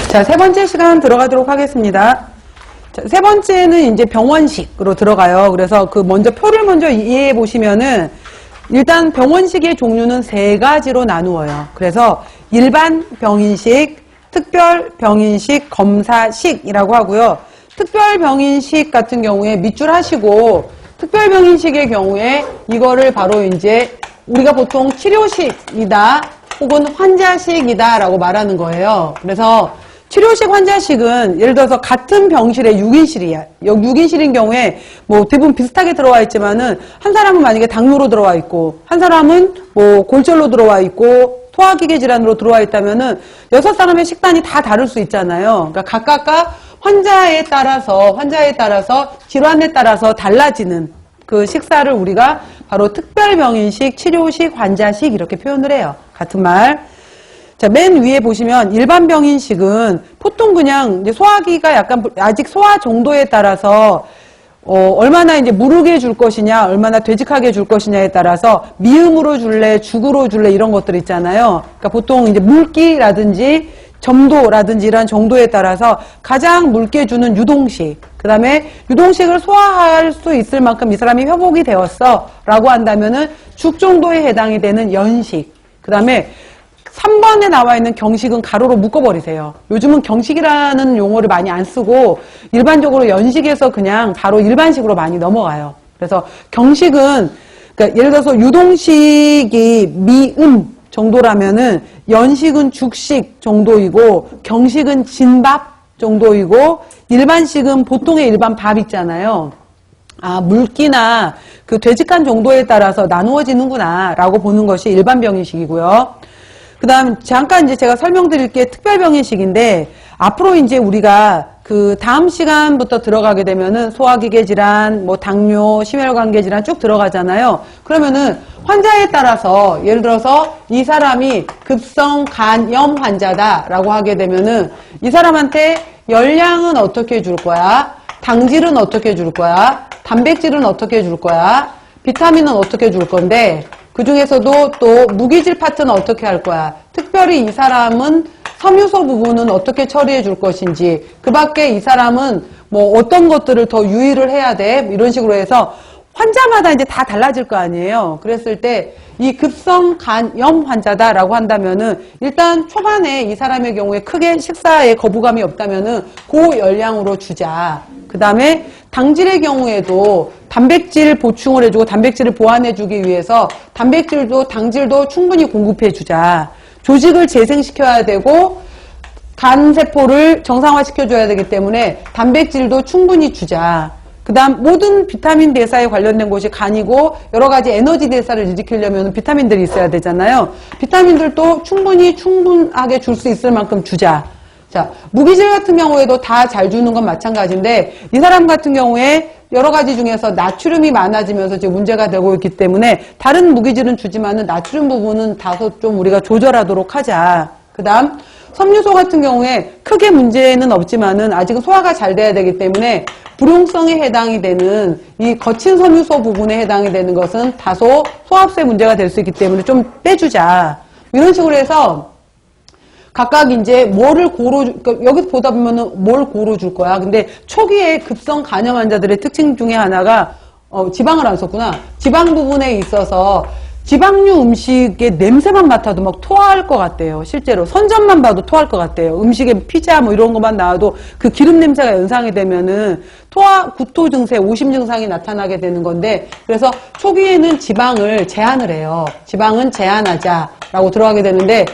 자, 세 번째 시간 들어가도록 하겠습니다. 자, 세 번째는 이제 병원식으로 들어가요. 그래서 그 먼저 표를 먼저 이해해 보시면은 일단 병원식의 종류는 세 가지로 나누어요. 그래서 일반 병인식, 특별 병인식, 검사식이라고 하고요. 특별 병인식 같은 경우에 밑줄 하시고 특별 병인식의 경우에 이거를 바로 이제 우리가 보통 치료식이다 혹은 환자식이다 라고 말하는 거예요. 그래서 치료식 환자식은 예를 들어서 같은 병실에 6인실이야. 6인실인 경우에 뭐 대부분 비슷하게 들어와 있지만은 한 사람은 만약에 당뇨로 들어와 있고 한 사람은 뭐 골절로 들어와 있고 소화기계 질환으로 들어와 있다면은 6사람의 식단이 다 다를 수 있잖아요. 그러니까 각각 환자에 따라서 질환에 따라서 달라지는 그 식사를 우리가 바로 특별병인식, 치료식, 환자식 이렇게 표현을 해요. 같은 말. 자, 맨 위에 보시면 일반 병인식은 보통 그냥 이제 소화기가 약간 아직 소화 정도에 따라서 얼마나 이제 무르게 줄 것이냐, 얼마나 되직하게 줄 것이냐에 따라서 미음으로 줄래, 죽으로 줄래 이런 것들 있잖아요. 그러니까 보통 이제 물기라든지 점도라든지 이런 정도에 따라서 가장 묽게 주는 유동식, 그 다음에 유동식을 소화할 수 있을 만큼 이 사람이 회복이 되었어 라고 한다면은 죽 정도에 해당이 되는 연식, 그 다음에 3번에 나와 있는 경식은 가로로 묶어버리세요. 요즘은 경식이라는 용어를 많이 안 쓰고 일반적으로 연식에서 그냥 바로 일반식으로 많이 넘어가요. 그래서 경식은 그러니까 예를 들어서 유동식이 미음 정도라면은 연식은 죽식 정도이고 경식은 진밥 정도이고 일반식은 보통의 일반 밥 있잖아요. 아, 물기나 그 되직한 정도에 따라서 나누어지는구나 라고 보는 것이 일반 병인식이고요. 그 다음 잠깐 이제 제가 설명드릴 게 특별병인식인데 앞으로 이제 우리가 그 다음 시간부터 들어가게 되면은 소화기계 질환, 뭐 당뇨, 심혈관계 질환 쭉 들어가잖아요. 그러면은 환자에 따라서 예를 들어서 이 사람이 급성 간염 환자다라고 하게 되면은 이 사람한테 열량은 어떻게 줄 거야? 당질은 어떻게 줄 거야? 단백질은 어떻게 줄 거야? 비타민은 어떻게 줄 건데 그 중에서도 또 무기질 파트는 어떻게 할 거야? 특별히 이 사람은 섬유소 부분은 어떻게 처리해 줄 것인지, 그 밖에 이 사람은 뭐 어떤 것들을 더 유의를 해야 돼? 이런 식으로 해서 환자마다 이제 다 달라질 거 아니에요. 그랬을 때 이 급성 간염 환자다라고 한다면은 일단 초반에 이 사람의 경우에 크게 식사에 거부감이 없다면은 고열량으로 주자. 그 다음에 당질의 경우에도 단백질 보충을 해주고 단백질을 보완해주기 위해서 단백질도 당질도 충분히 공급해주자. 조직을 재생시켜야 되고 간세포를 정상화시켜줘야 되기 때문에 단백질도 충분히 주자. 그 다음 모든 비타민 대사에 관련된 곳이 간이고 여러 가지 에너지 대사를 일으키려면 비타민들이 있어야 되잖아요. 비타민들도 충분하게 줄 수 있을 만큼 주자. 자, 무기질 같은 경우에도 다 잘 주는 건 마찬가지인데 이 사람 같은 경우에 여러 가지 중에서 나트륨이 많아지면서 지금 문제가 되고 있기 때문에 다른 무기질은 주지만은 나트륨 부분은 다소 좀 우리가 조절하도록 하자. 그 다음 섬유소 같은 경우에 크게 문제는 없지만은 아직은 소화가 잘 돼야 되기 때문에 불용성에 해당이 되는 이 거친 섬유소 부분에 해당이 되는 것은 다소 소화흡수에 문제가 될 수 있기 때문에 좀 빼주자. 이런 식으로 해서 각각 이제 뭐를 그러니까 여기서 보다 보면은 뭘 고루 줄 거야. 근데 초기에 급성 간염 환자들의 특징 중에 하나가 지방을 안 썼구나. 지방 부분에 있어서 지방류 음식의 냄새만 맡아도 막 토할 것 같대요. 실제로 선전만 봐도 토할 것 같대요. 음식에 피자 뭐 이런 것만 나와도 그 기름 냄새가 연상이 되면은 구토 증세, 오심 증상이 나타나게 되는 건데 그래서 초기에는 지방을 제한을 해요. 지방은 제한하자라고 들어가게 되는데